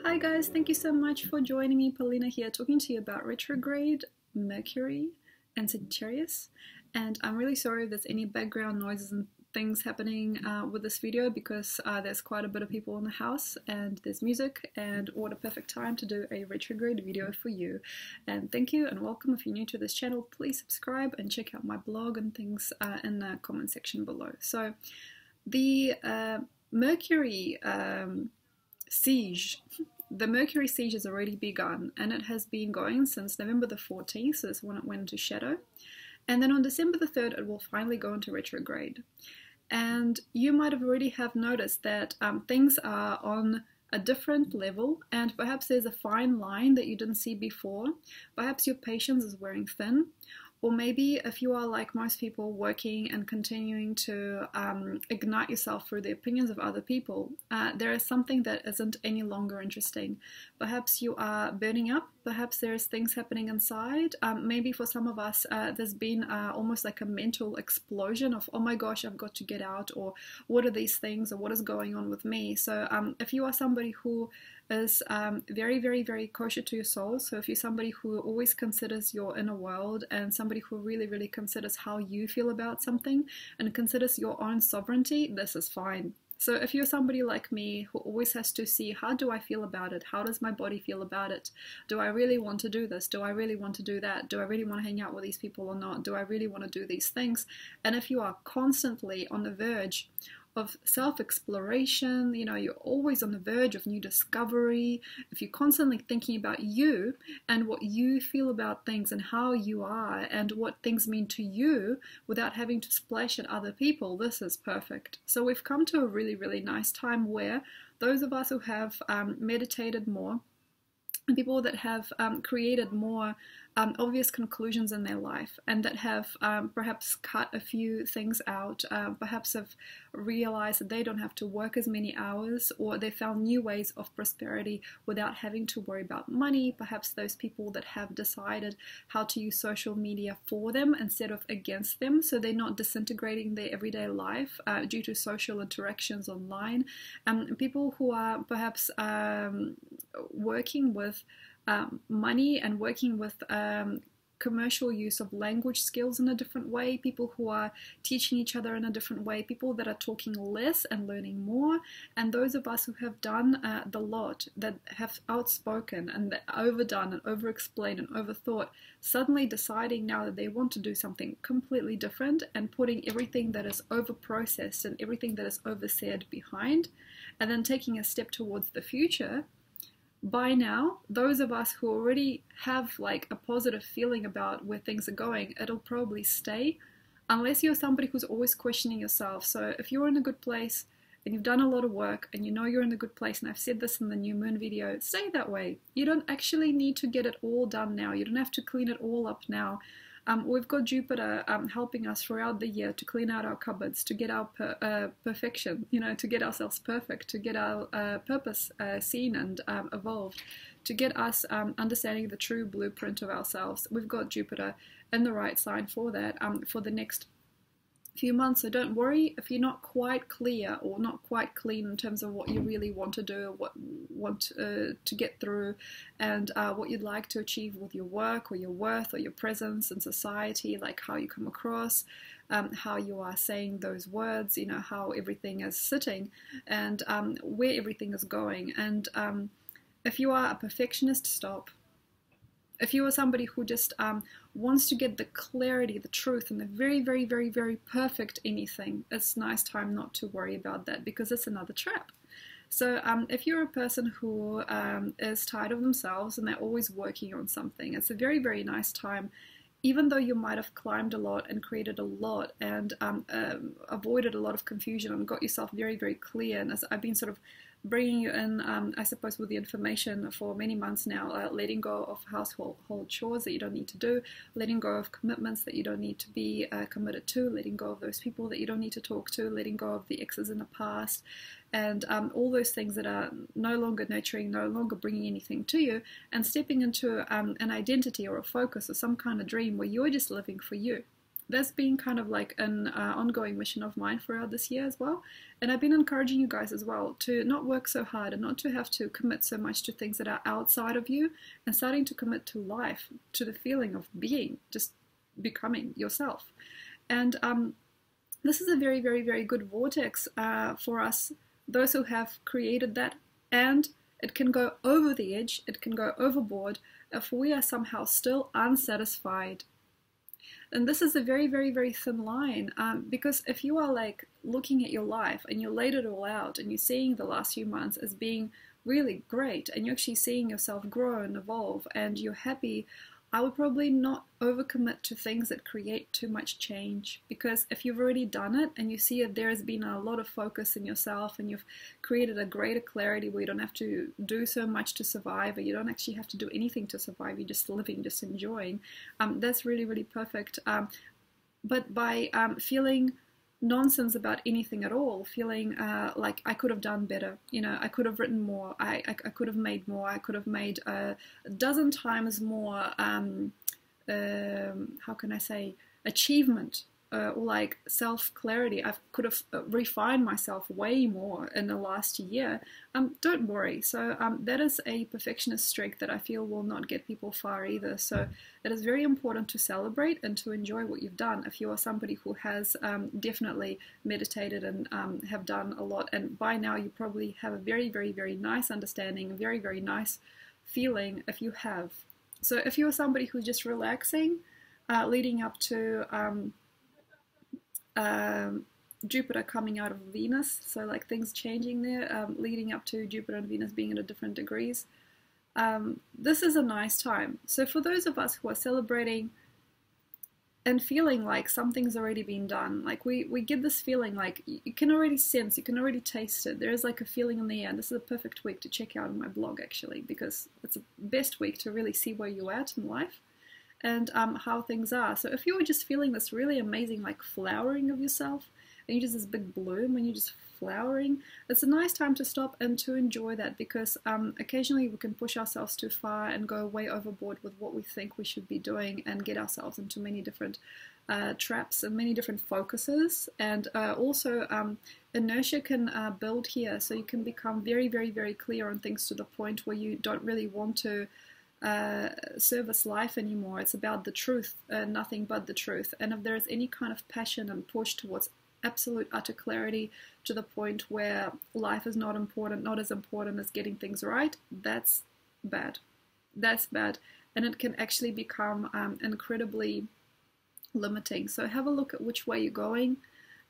Hi guys, thank you so much for joining me. Paulina here, talking to you about retrograde, Mercury, and Sagittarius. And I'm really sorry if there's any background noises and things happening with this video because there's quite a bit of people in the house and there's music, and what a perfect time to do a retrograde video for you. And thank you and welcome. If you're new to this channel, please subscribe and check out my blog and things in the comment section below. So the Mercury siege. The Mercury siege has already begun, and it has been going since November the 14th, so that's when it went into shadow. And then on December the 3rd, it will finally go into retrograde. And you might have already have noticed that things are on a different level, and perhaps there's a fine line that you didn't see before. Perhaps your patience is wearing thin. Or maybe if you are like most people, working and continuing to ignite yourself through the opinions of other people, there is something that isn't any longer interesting. Perhaps you are burning up, perhaps there's things happening inside. Maybe for some of us, there's been almost like a mental explosion of, oh my gosh, I've got to get out, or what are these things, or what is going on with me? So if you are somebody who is very, very, very kosher to your soul, so if you're somebody who always considers your inner world and somebody who really, really considers how you feel about something and considers your own sovereignty, this is fine. So if you're somebody like me who always has to see, how do I feel about it? How does my body feel about it? Do I really want to do this? Do I really want to do that? Do I really want to hang out with these people or not? Do I really want to do these things? And if you are constantly on the verge of self-exploration, you know, you're always on the verge of new discovery, if you're constantly thinking about you and what you feel about things and how you are and what things mean to you without having to splash at other people, this is perfect. So we've come to a really, really nice time where those of us who have meditated more, and people that have created more obvious conclusions in their life, and that have perhaps cut a few things out, perhaps have realized that they don't have to work as many hours, or they found new ways of prosperity without having to worry about money. Perhaps those people that have decided how to use social media for them instead of against them, so they're not disintegrating their everyday life due to social interactions online. People who are perhaps working with money and working with commercial use of language skills in a different way, people who are teaching each other in a different way, people that are talking less and learning more, and those of us who have done the lot, that have outspoken and overdone and over-explained and overthought, suddenly deciding now that they want to do something completely different and putting everything that is over-processed and everything that is over-said behind, and then taking a step towards the future. By now, those of us who already have like a positive feeling about where things are going, it'll probably stay, unless you're somebody who's always questioning yourself. So if you're in a good place and you've done a lot of work and you know you're in a good place, and I've said this in the new moon video, stay that way. You don't actually need to get it all done now. You don't have to clean it all up now. We've got Jupiter helping us throughout the year to clean out our cupboards, to get our perfection, you know, to get ourselves perfect, to get our purpose seen and evolved, to get us understanding the true blueprint of ourselves. We've got Jupiter in the right sign for that for the next few months. So don't worry if you're not quite clear or not quite clean in terms of what you really want to do, what want to get through, and what you'd like to achieve with your work or your worth or your presence in society, like how you come across, how you are saying those words, you know, how everything is sitting, and where everything is going. And if you are a perfectionist, stop. If you are somebody who just wants to get the clarity, the truth, and the very, very, very, very perfect anything, it's a nice time not to worry about that, because it's another trap. So if you're a person who is tired of themselves and they're always working on something, it's a very, very nice time, even though you might have climbed a lot and created a lot and avoided a lot of confusion and got yourself very, very clear. And as I've been sort of bringing you in, I suppose, with the information for many months now, letting go of household chores that you don't need to do, letting go of commitments that you don't need to be committed to, letting go of those people that you don't need to talk to, letting go of the exes in the past, and all those things that are no longer nurturing, no longer bringing anything to you, and stepping into an identity or a focus or some kind of dream where you're just living for you. that's been kind of like an ongoing mission of mine throughout this year as well. And I've been encouraging you guys as well to not work so hard and not to have to commit so much to things that are outside of you, and starting to commit to life, to the feeling of being, just becoming yourself. And this is a very, very, very good vortex for us, those who have created that. And it can go over the edge, it can go overboard if we are somehow still unsatisfied. And this is a very, very, very thin line, because if you are like looking at your life and you laid it all out and you're seeing the last few months as being really great and you're actually seeing yourself grow and evolve and you're happy, I would probably not overcommit to things that create too much change, because if you've already done it and you see that there has been a lot of focus in yourself and you've created a greater clarity where you don't have to do so much to survive, or you don't actually have to do anything to survive, you're just living, just enjoying, that's really, really perfect. But by feeling nonsense about anything at all, feeling like I could have done better, you know, I could have written more, I could have made more, I could have made a dozen times more, how can I say, achievement, or like self-clarity. I could have refined myself way more in the last year. Don't worry. So that is a perfectionist streak that I feel will not get people far either. So it is very important to celebrate and to enjoy what you've done. If you are somebody who has definitely meditated and have done a lot, and by now you probably have a very, very, very nice understanding, a very, very nice feeling if you have. So if you're somebody who's just relaxing, leading up to Jupiter coming out of Venus, so like things changing there, leading up to Jupiter and Venus being at different degrees, this is a nice time. So for those of us who are celebrating and feeling like something's already been done, like we get this feeling like you can already sense, you can already taste it, there is like a feeling in the air. And this is a perfect week to check out on my blog actually, because it's the best week to really see where you're at in life and how things are. So if you're just feeling this really amazing like flowering of yourself, and you're just this big bloom when you're just flowering, it's a nice time to stop and to enjoy that, because occasionally we can push ourselves too far and go way overboard with what we think we should be doing and get ourselves into many different traps and many different focuses. And also inertia can build here, so you can become very, very, very clear on things to the point where you don't really want to service life anymore. It's about the truth, nothing but the truth. And if there is any kind of passion and push towards absolute utter clarity to the point where life is not important, not as important as getting things right, that's bad. That's bad. And it can actually become incredibly limiting. So have a look at which way you're going.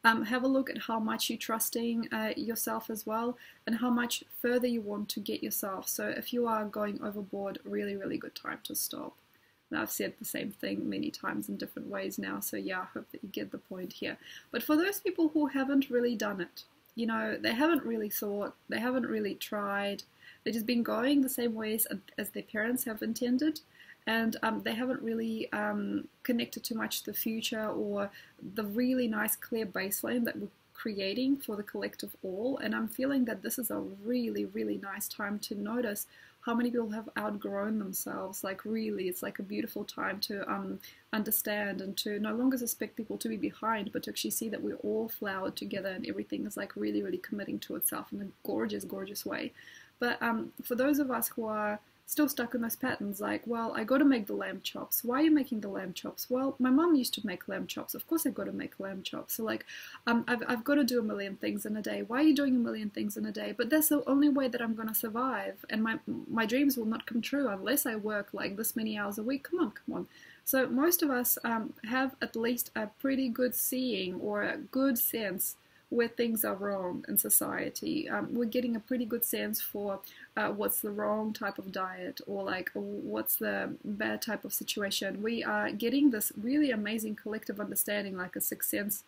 Have a look at how much you're trusting yourself as well, and how much further you want to get yourself. So if you are going overboard, really, really good time to stop. Now, I've said the same thing many times in different ways now, so yeah, I hope that you get the point here. But for those people who haven't really done it, you know, they haven't really thought, they haven't really tried, they've just been going the same ways as their parents have intended, and they haven't really connected too much to the future or the really nice clear baseline that we're creating for the collective all. And I'm feeling that this is a really, really nice time to notice how many people have outgrown themselves. Like really, it's like a beautiful time to understand and to no longer suspect people to be behind, but to actually see that we're all flowered together and everything is like really, really committing to itself in a gorgeous, gorgeous way. But for those of us who are still stuck in those patterns, like, well, I got to make the lamb chops. Why are you making the lamb chops? Well, my mum used to make lamb chops. Of course I got to make lamb chops. So like, I've got to do a million things in a day. Why are you doing a million things in a day? But that's the only way that I'm going to survive. And my dreams will not come true unless I work like this many hours a week. Come on, come on. So most of us have at least a pretty good seeing or a good sense where things are wrong in society. We're getting a pretty good sense for what's the wrong type of diet, or like what's the bad type of situation. We are getting this really amazing collective understanding, like a sixth sense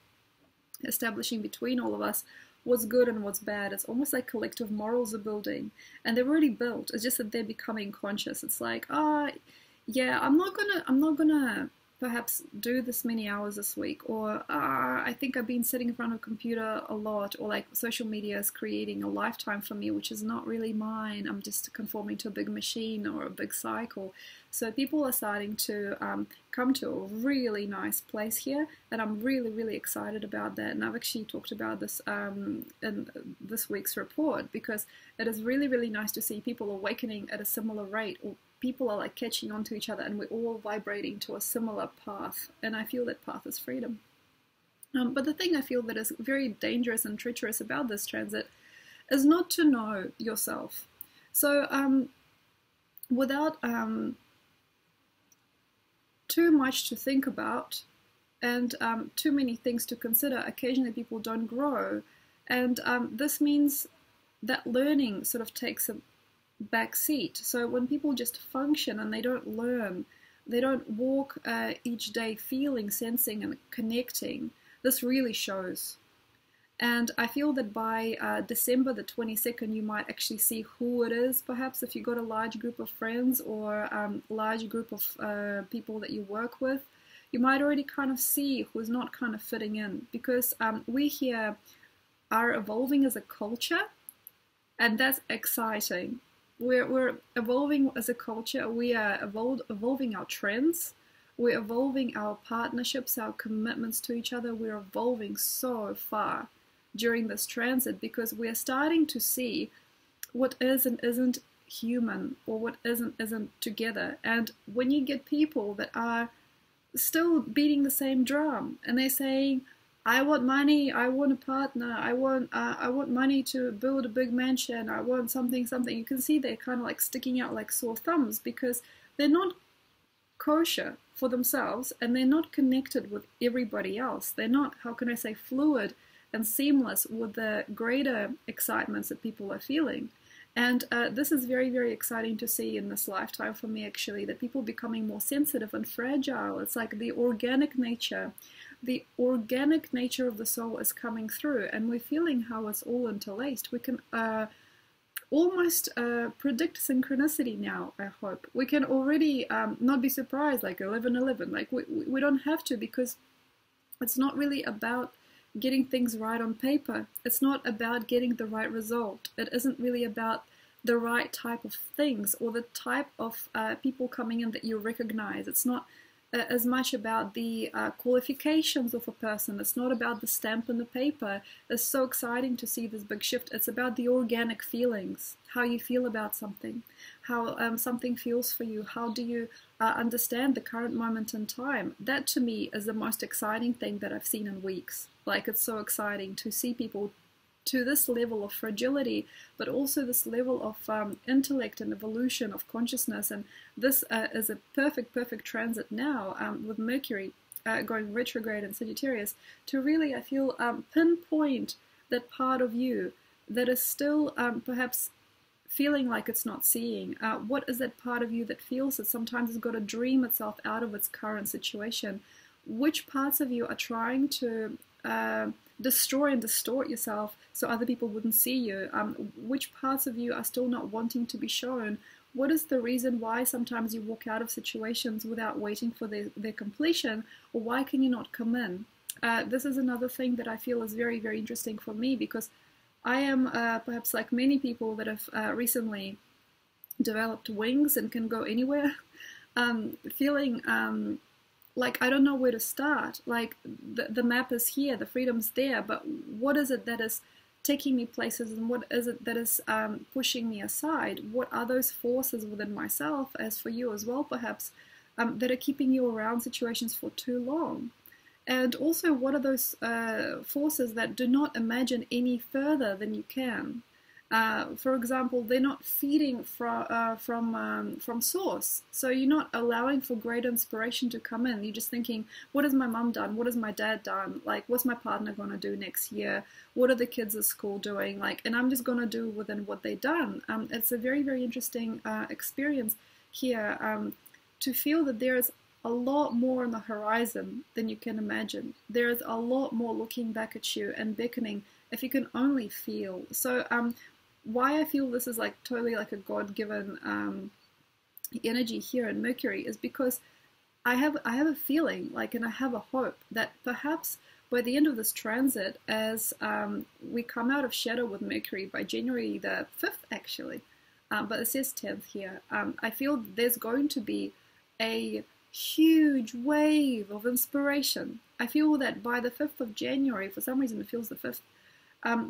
establishing between all of us what's good and what's bad. It's almost like collective morals are building, and they're already built. It's just that they're becoming conscious. It's like, yeah, I'm not gonna perhaps do this many hours this week, or I think I've been sitting in front of a computer a lot, or like social media is creating a lifetime for me, which is not really mine. I'm just conforming to a big machine or a big cycle. So people are starting to come to a really nice place here, and I'm really, really excited about that. And I've actually talked about this in this week's report, because it is really, really nice to see people awakening at a similar rate, or people are like catching on to each other, and we're all vibrating to a similar path, and I feel that path is freedom. But the thing I feel that is very dangerous and treacherous about this transit is not to know yourself. So without too much to think about and too many things to consider, occasionally people don't grow, and this means that learning sort of takes a back seat. So when people just function and they don't learn, they don't walk each day feeling, sensing, and connecting, this really shows. And I feel that by December the 22nd, you might actually see who it is. Perhaps if you've got a large group of friends or a large group of people that you work with, you might already kind of see who's not kind of fitting in, because we here are evolving as a culture, and that's exciting. We're evolving as a culture. We are evolving our trends. We're evolving our partnerships, our commitments to each other. We're evolving so far during this transit, because we're starting to see what is and isn't human, or what isn't together. And when you get people that are still beating the same drum, and they're saying, I want money, I want a partner, I want money to build a big mansion, I want something. You can see they're kind of like sticking out like sore thumbs, because they're not kosher for themselves, and they're not connected with everybody else. They're not, how can I say, fluid and seamless with the greater excitements that people are feeling. And this is very, very exciting to see in this lifetime for me, actually, that people are becoming more sensitive and fragile. It's like the organic nature of the soul is coming through, and we're feeling how it's all interlaced. We can almost predict synchronicity now, I hope. We can already not be surprised, like 11:11. Like we don't have to, because it's not really about getting things right on paper. It's not about getting the right result. It isn't really about the right type of things, or the type of people coming in that you recognize. It's not as much about the qualifications of a person. It's not about the stamp on the paper. It's so exciting to see this big shift. It's about the organic feelings, how you feel about something, how something feels for you. How do you understand the current moment in time? That to me is the most exciting thing that I've seen in weeks. Like, it's so exciting to see people to this level of fragility, but also this level of intellect and evolution of consciousness. And this is a perfect transit now with Mercury going retrograde in Sagittarius, to really, I feel, pinpoint that part of you that is still perhaps feeling like it's not seeing. What is that part of you that feels that sometimes it's got to dream itself out of its current situation? Which parts of you are trying to destroy and distort yourself so other people wouldn't see you? Which parts of you are still not wanting to be shown? What is the reason why sometimes you walk out of situations without waiting for their completion? Or why can you not come in? This is another thing that I feel is very, very interesting for me, because I am perhaps like many people that have recently developed wings and can go anywhere, feeling like I don't know where to start. Like the map is here, the freedom's there, but what is it that is taking me places, and what is it that is pushing me aside? What are those forces within myself, as for you as well perhaps, that are keeping you around situations for too long? And also, what are those forces that do not imagine any further than you can? For example, they're not feeding from source. So you're not allowing for great inspiration to come in. You're just thinking, what has my mum done? What has my dad done? Like, what's my partner going to do next year? What are the kids at school doing? Like, and I'm just going to do within what they've done. It's a very, very interesting experience here to feel that there's a lot more on the horizon than you can imagine. There is a lot more looking back at you and beckoning, if you can only feel. So why I feel this is like totally like a God-given energy here in Mercury is because I have a feeling, like, and I have a hope that perhaps by the end of this transit, as we come out of shadow with Mercury by January the 5th, actually, but it says 10th here, I feel there's going to be a huge wave of inspiration. I feel that by the 5th of January, for some reason it feels the 5th,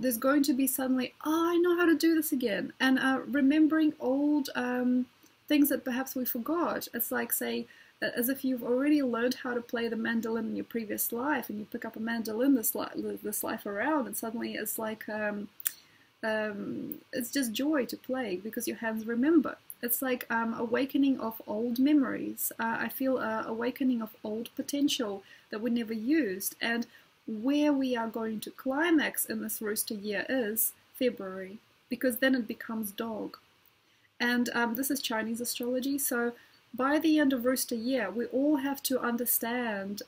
there's going to be suddenly, oh, I know how to do this again, and remembering old things that perhaps we forgot. It's like, say, as if you've already learned how to play the mandolin in your previous life, and you pick up a mandolin this life around, and suddenly it's like, it's just joy to play because your hands remember. It's like awakening of old memories. I feel awakening of old potential that we never used. And where we are going to climax in this rooster year is February, because then it becomes dog. And this is Chinese astrology, so by the end of rooster year, we all have to understand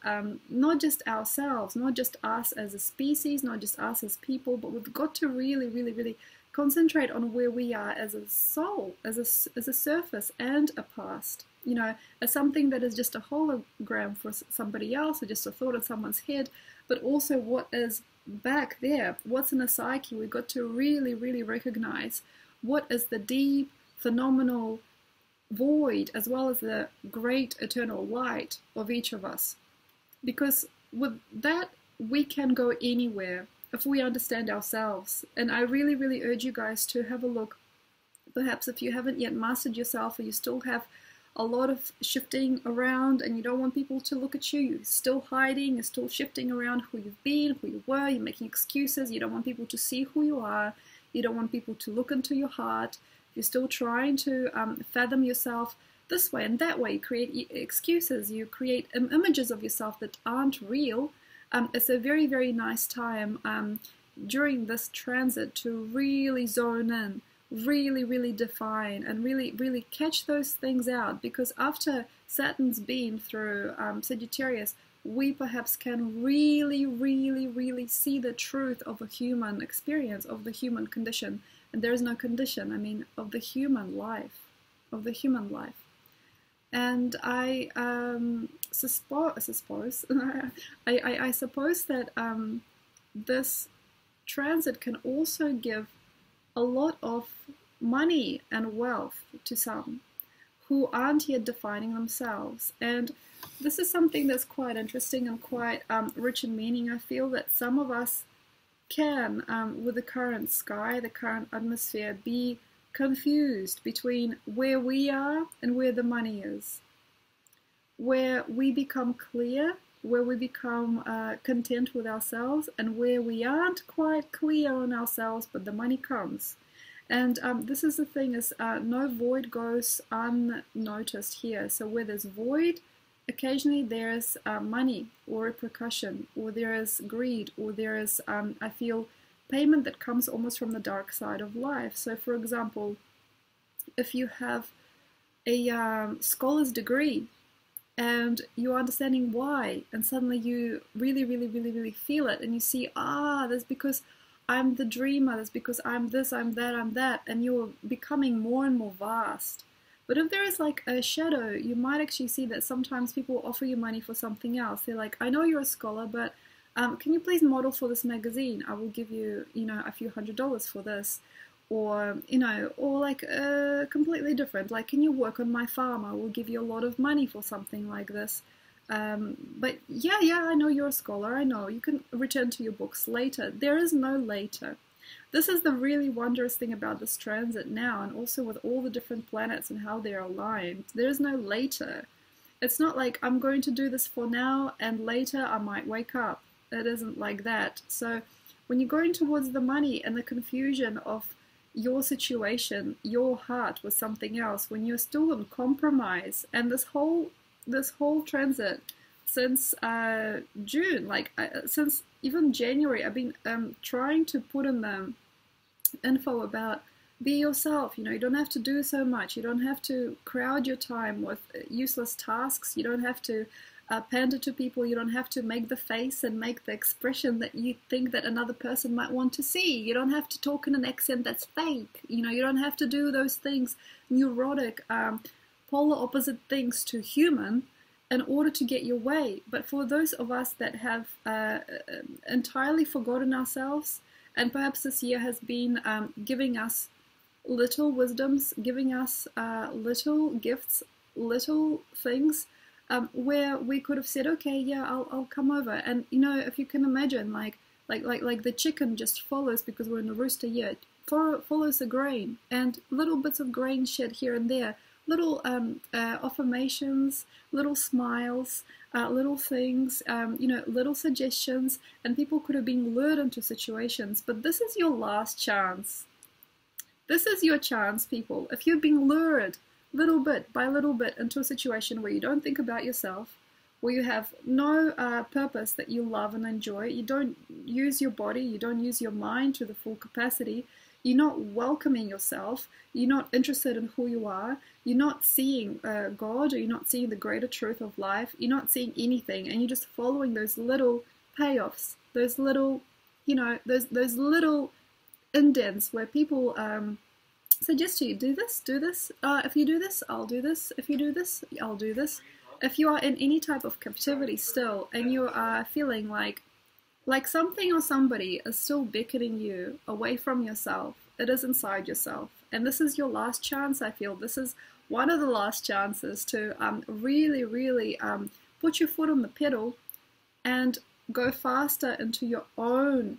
not just ourselves, not just us as a species, not just us as people, but we've got to really, really, really concentrate on where we are as a soul, as a surface and a past. You know, as something that is just a hologram for somebody else, or just a thought in someone's head, but also what is back there, what's in the psyche. We've got to really, really recognize what is the deep, phenomenal void, as well as the great eternal light of each of us. Because with that, we can go anywhere if we understand ourselves. And I really, really urge you guys to have a look. Perhaps if you haven't yet mastered yourself, or you still have a lot of shifting around and you don't want people to look at you, you're still hiding, you're still shifting around who you've been, who you were, you're making excuses, you don't want people to see who you are, you don't want people to look into your heart, you're still trying to fathom yourself this way and that way, you create excuses, you create images of yourself that aren't real. It's a very, very nice time during this transit to really zone in, really, really define, and really, really catch those things out, because after Saturn's been through Sagittarius, we perhaps can really, really, really see the truth of a human experience, of the human condition. And there is no condition, I mean, of the human life, And I suppose that this transit can also give a lot of money and wealth to some who aren't yet defining themselves. And this is something that's quite interesting and quite rich in meaning. I feel that some of us can, with the current sky, the current atmosphere, be confused between where we are and where the money is, where we become clear, where we become content with ourselves, and where we aren't quite clear on ourselves, but the money comes. And this is the thing, is no void goes unnoticed here. So where there's void, occasionally there's money or repercussion, or there is greed, or there is, I feel, payment that comes almost from the dark side of life. So for example, if you have a scholar's degree and you're understanding why, and suddenly you really, really, really, really feel it, and you see, that's because I'm the dreamer, that's because I'm this, I'm that, and you're becoming more and more vast. But if there is like a shadow, you might actually see that sometimes people offer you money for something else. They're like, I know you're a scholar, but can you please model for this magazine? I will give you, a few $100s for this. Or, or like completely different. Like, can you work on my farm? I will give you a lot of money for something like this. But yeah, I know you're a scholar. I know. You can return to your books later. There is no later. This is the really wondrous thing about this transit now, and also with all the different planets and how they're aligned. There is no later. It's not like I'm going to do this for now and later I might wake up. It isn't like that. So when you're going towards the money and the confusion of your situation, your heart with something else, when you're still in compromise, and this whole transit since June, since even January, I've been trying to put in the info about be yourself. You don't have to do so much. You don't have to crowd your time with useless tasks. You don't have to pander to people. You don't have to make the face and make the expression that you think that another person might want to see. You don't have to talk in an accent that's fake. You don't have to do those things, neurotic, polar opposite things to human, in order to get your way. But for those of us that have entirely forgotten ourselves, and perhaps this year has been giving us little wisdoms, giving us little gifts, little things, where we could have said, okay, yeah, I'll come over. And you know, if you can imagine, like the chicken just follows, because we're in a rooster year, follows the grain, and little bits of grain shed here and there, little affirmations, little smiles, little things, you know, little suggestions, and people could have been lured into situations. But this is your last chance. This is your chance, people. If you've been lured little bit by little bit into a situation where you don't think about yourself, where you have no purpose that you love and enjoy, you don't use your body, you don't use your mind to the full capacity, you're not welcoming yourself, you're not interested in who you are, you're not seeing God, or you're not seeing the greater truth of life, you're not seeing anything, and you're just following those little payoffs, those little, you know, those little indents where people suggest to you, do this, if you do this, I'll do this, if you do this, I'll do this. If you are in any type of captivity still, and you are feeling like something or somebody is still beckoning you away from yourself, it is inside yourself. And this is your last chance, I feel. This is one of the last chances to really, really put your foot on the pedal and go faster into your own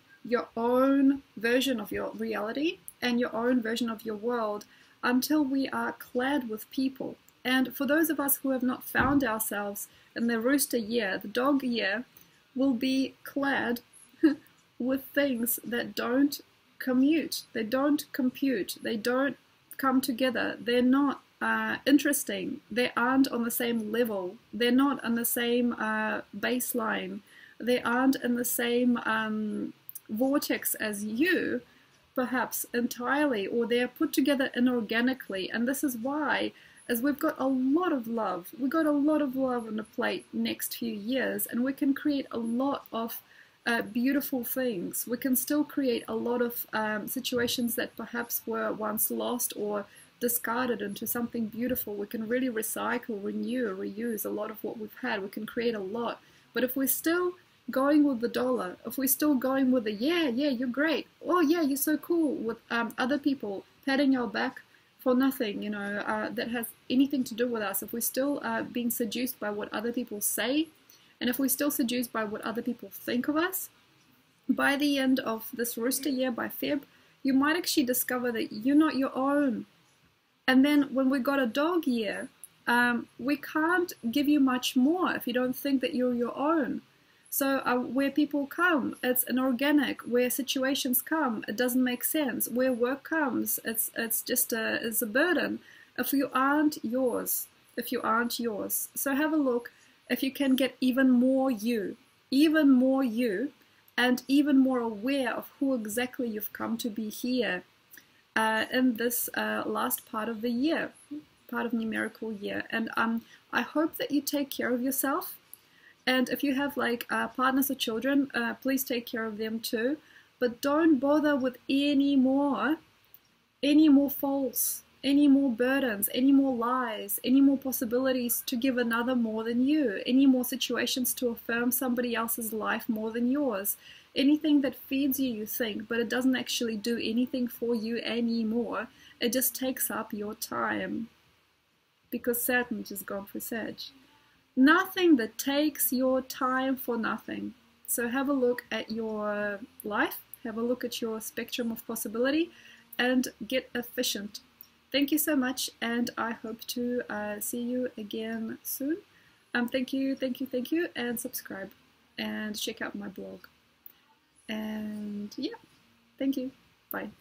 version of your reality and your own version of your world, until we are clad with people. And for those of us who have not found ourselves in the rooster year, the dog year will be clad with things that don't commute, they don't compute, they don't come together, they're not interesting, they aren't on the same level, they're not on the same baseline, they aren't in the same vortex as you, perhaps entirely, or they're put together inorganically. And this is why, as we've got a lot of love, we've got a lot of love on the plate next few years, and we can create a lot of beautiful things. We can still create a lot of situations that perhaps were once lost or discarded into something beautiful. We can really recycle, renew, reuse a lot of what we've had. We can create a lot. But if we're still going with the dollar, if we're still going with the yeah, you're great, oh yeah, you're so cool, with other people patting our back for nothing, you know, that has anything to do with us, if we're still being seduced by what other people say, and if we're still seduced by what other people think of us, by the end of this rooster year, by Feb, you might actually discover that you're not your own. And then when we got a dog year, we can't give you much more if you don't think that you're your own. So where people come, it's inorganic. Where situations come, it doesn't make sense. Where work comes, it's just it's a burden. If you aren't yours, So have a look if you can get even more you, and even more aware of who exactly you've come to be here in this last part of the year, part of numerical year. And I hope that you take care of yourself. And if you have like partners or children, please take care of them too. But don't bother with any more faults, any more burdens, any more lies, any more possibilities to give another more than you, any more situations to affirm somebody else's life more than yours. Anything that feeds you, you think, but it doesn't actually do anything for you anymore. It just takes up your time. Because Saturn just gone for Sag. Nothing that takes your time for nothing. So have a look at your life, have a look at your spectrum of possibility, and get efficient. Thank you so much, and I hope to see you again soon. Thank you, and subscribe, and check out my blog. And yeah, thank you. Bye.